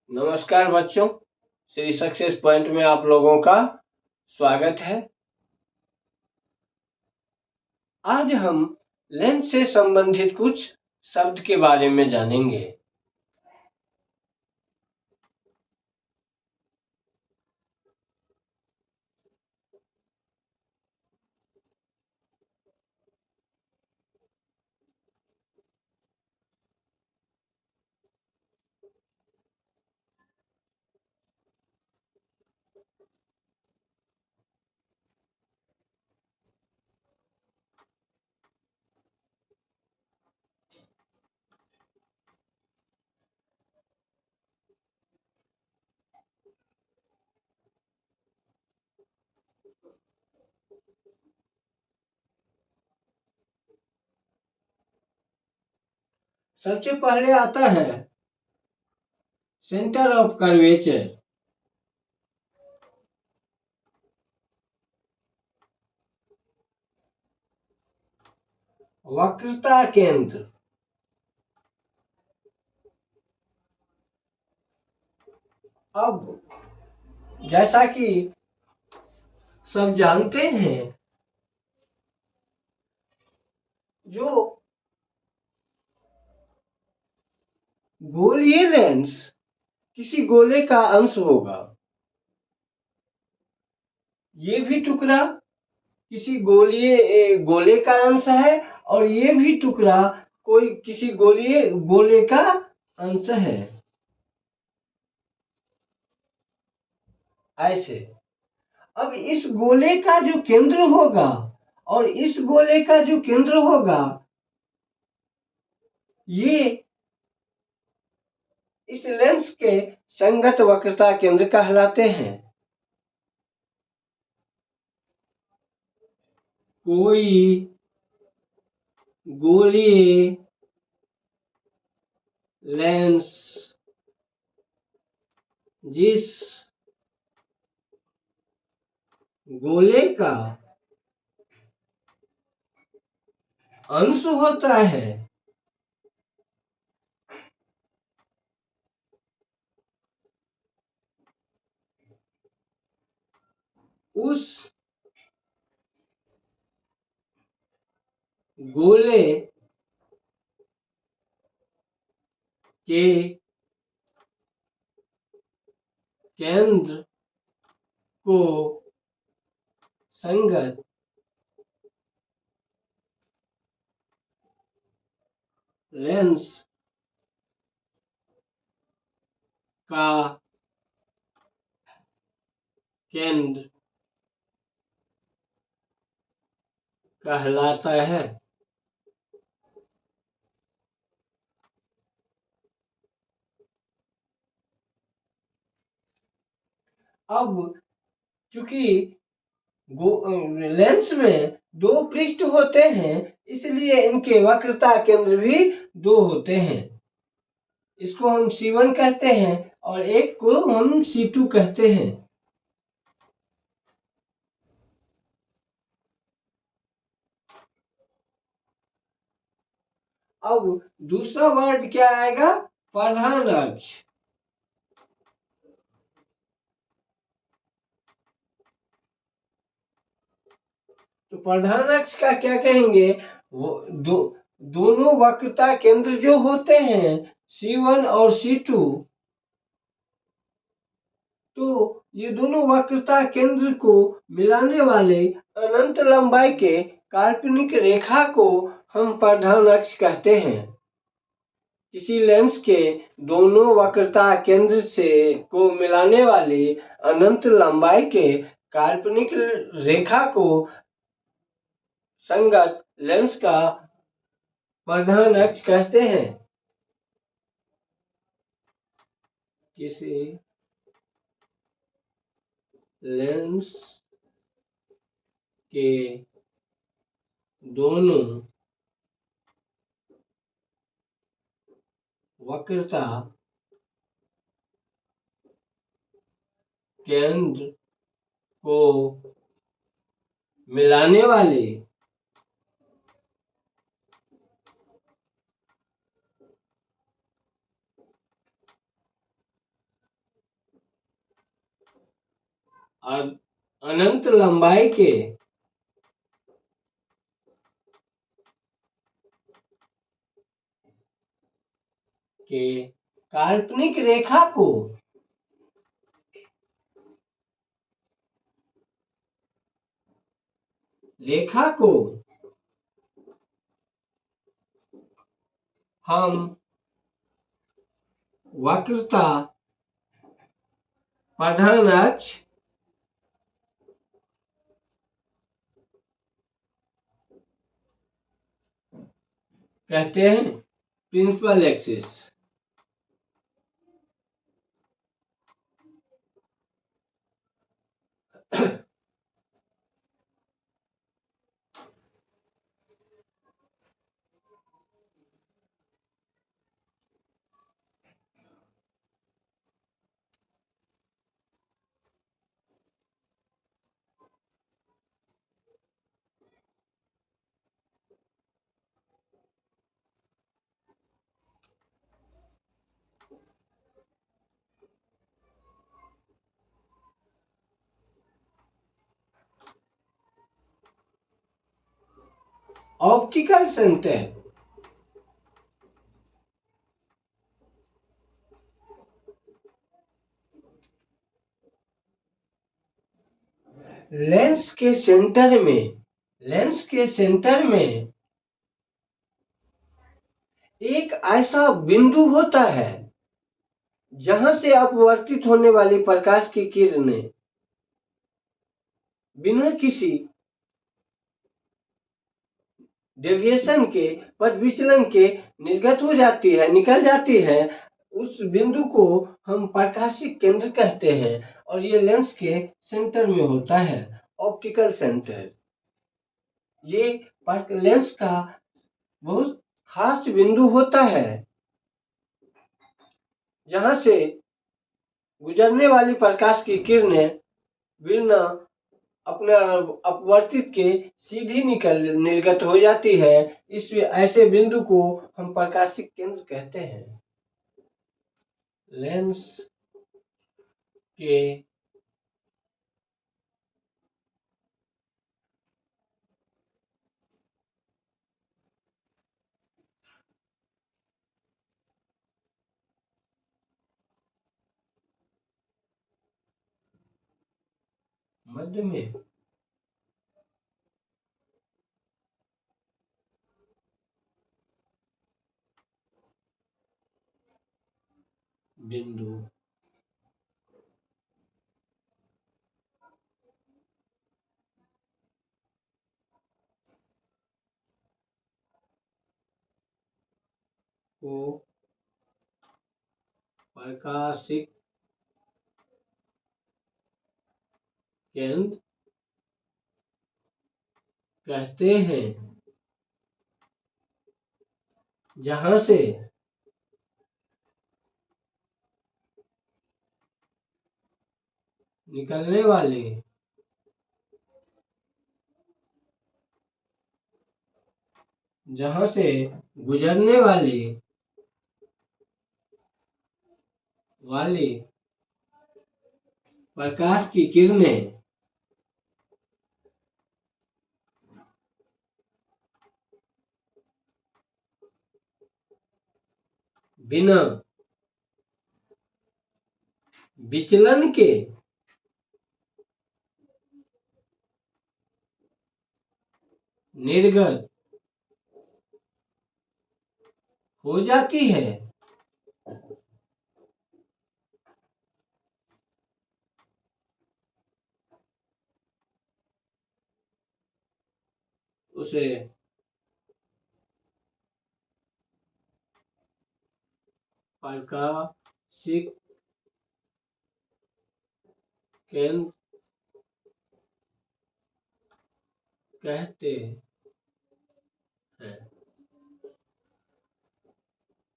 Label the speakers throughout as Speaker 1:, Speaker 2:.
Speaker 1: नमस्कार बच्चों, Shri success point में आप लोगों का स्वागत है। आज हम लेंस से संबंधित कुछ शब्द के बारे में जानेंगे। सबसे पहले आता है सेंटर ऑफ कर्वेचर। वक्रता केंद्र। अब जैसा कि सब जानते हैं, जो गोलीय लेंस किसी गोले का अंश होगा, ये भी टुकड़ा किसी गोले का अंश है और ये भी टुकड़ा किसी गोले का अंश है। ऐसे अब इस गोले का जो केंद्र होगा और इस गोले का जो केंद्र होगा, ये इस लेंस के संगत वक्रता केंद्र कहलाते हैं। कोई गोलीय लेंस जिस गोले का अंश होता है, उस गोले के केंद्र को संगत लेंस का केंद्र कहलाता है। अब चूंकि लेंस में दो पृष्ठ होते हैं, इसलिए इनके वक्रता केंद्र भी दो होते हैं। इसको हम C1 कहते हैं और एक को हम C2 कहते हैं। अब दूसरा वर्ड क्या आएगा? प्रधान अक्ष। तो प्रधान अक्ष का क्या कहेंगे? वो दोनों वक्रता केंद्र जो होते हैं C1 और C2, तो ये दोनों वक्रता केंद्र को मिलाने वाले अनंत लंबाई के काल्पनिक रेखा को हम प्रधान अक्ष कहते हैं। किसी लेंस के दोनों वक्रता केंद्र को मिलाने वाली अनंत लंबाई के काल्पनिक रेखा को संगत लेंस का प्रधान अक्ष कहते हैं। किसी लेंस के दोनों वक्रता केंद्र को मिलाने वाली अनंत लंबाई के काल्पनिक रेखा को हम वक्रता प्रधान अक्ष कहते हैं, principal axis. Optical centre lens के सेंटर में एक ऐसा बिंदु होता है जहां से अपवर्तित होने वाली प्रकाश की किरणें बिना किसी डेविएशन के, पथ विचलन के निकल जाती है। उस बिंदु को हम प्रकाशिक केंद्र कहते हैं और ये लेंस के सेंटर में होता है, ऑप्टिकल सेंटर। ये लेंस का बहुत खास बिंदु होता है जहां से गुजरने वाली प्रकाश की किरणें बिना अपने अपवर्तित के सीधी निर्गत हो जाती है। इस ऐसे बिंदु को हम प्रकाशिक केंद्र कहते हैं। लेंस के मध्य में बिंदु को प्रकाशिक केंद्र कहते हैं, जहां से निकलने वाले जहां से गुजरने वाली प्रकाश की किरणें बिना विचलन के निर्गत हो जाती है। उसे प्रकाशिक केंद्र कहते हैं।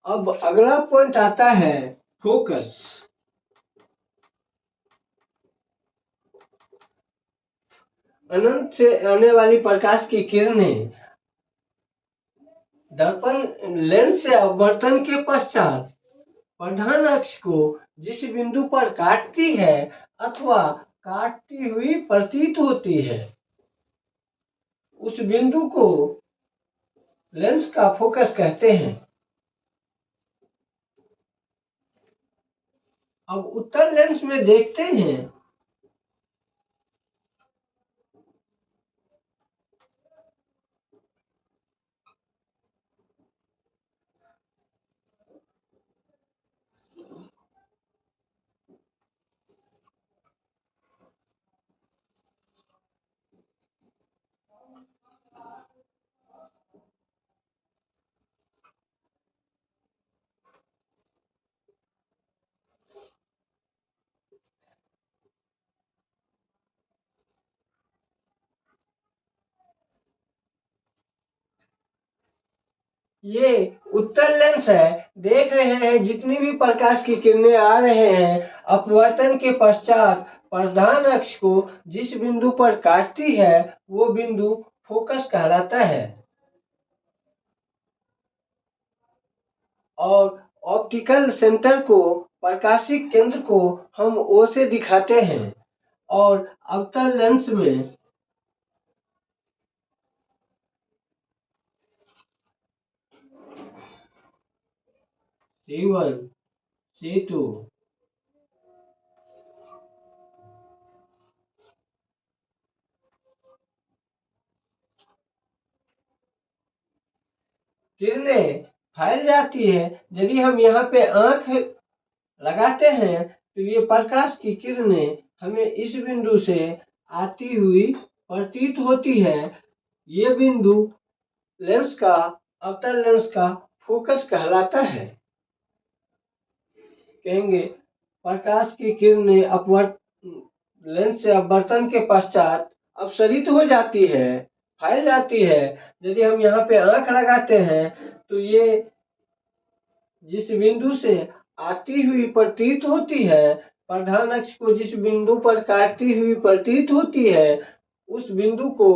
Speaker 1: अब अगला पॉइंट आता है फोकस। अनंत से आने वाली प्रकाश की किरणें दर्पण लेंस से अपवर्तन के पश्चात प्रधान अक्ष को जिस बिंदु पर काटती है अथवा काटती हुई प्रतीत होती है, उस बिंदु को लेंस का फोकस कहते हैं। अब उत्तल लेंस में देखते हैं ये उत्तल लेंस है। देख रहे हैं जितनी भी प्रकाश की किरणें आ रहे हैं, अपवर्तन के पश्चात प्रधान अक्ष को जिस बिंदु पर काटती है वो बिंदु फोकस कहलाता है। और ऑप्टिकल सेंटर को, प्रकाशिक केंद्र को हम O से दिखाते हैं। और अवतल लेंस में C1, C2, किरणें फैल जाती है। यदि हम यहाँ पे आंख लगाते हैं तो ये प्रकाश की किरणें हमें इस बिंदु से आती हुई प्रतीत होती है। ये बिंदु लेंस का, अवतल लेंस का फोकस कहलाता है। कहेंगे प्रकाश की किरणें लेंस से अपवर्तन के पश्चात अपसरित हो जाती है, फैल जाती है। यदि हम यहाँ पे आंख लगाते हैं तो ये जिस बिंदु से आती हुई प्रतीत होती है, प्रधान अक्ष को जिस बिंदु पर काटती हुई प्रतीत होती है, उस बिंदु को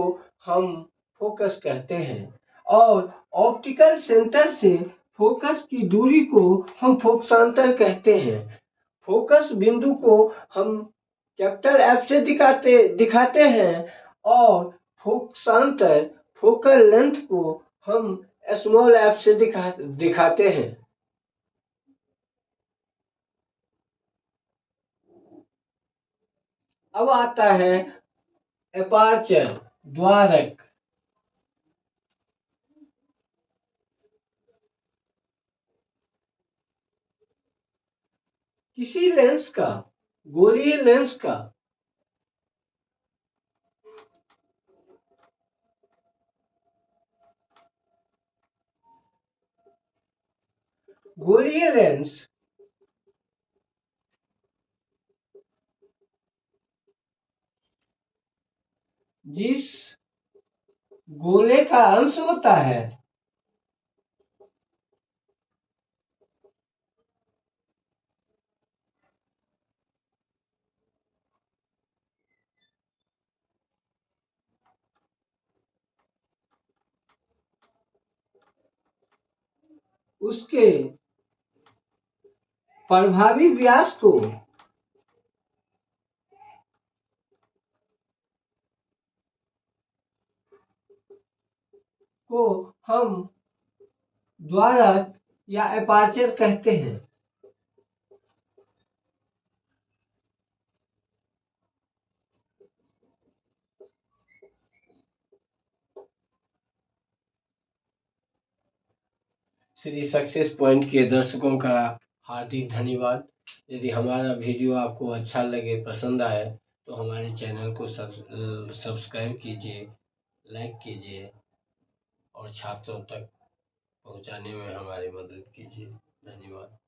Speaker 1: हम फोकस कहते हैं। और ऑप्टिकल सेंटर से फोकस की दूरी को हम फोकसांतर कहते हैं। फोकस बिंदु को हम कैपिटल F से दिखाते हैं और फोकसांतर, फोकल लेंथ को हम स्मॉल f से दिखाते हैं। अब आता है एपर्चर, द्वारक। किसी लेंस का, गोलीय लेंस का गोलीय लेंस जिस गोले का अंश होता है उसके प्रभावी व्यास को हम द्वारक या एपर्चर कहते हैं। श्री सक्सेस पॉइंट के दर्शकों का हार्दिक धन्यवाद। यदि हमारा वीडियो आपको अच्छा लगे, पसंद आए तो हमारे चैनल को सब्सक्राइब कीजिए, लाइक कीजिए और छात्रों तक पहुंचाने में हमारी मदद कीजिए। धन्यवाद।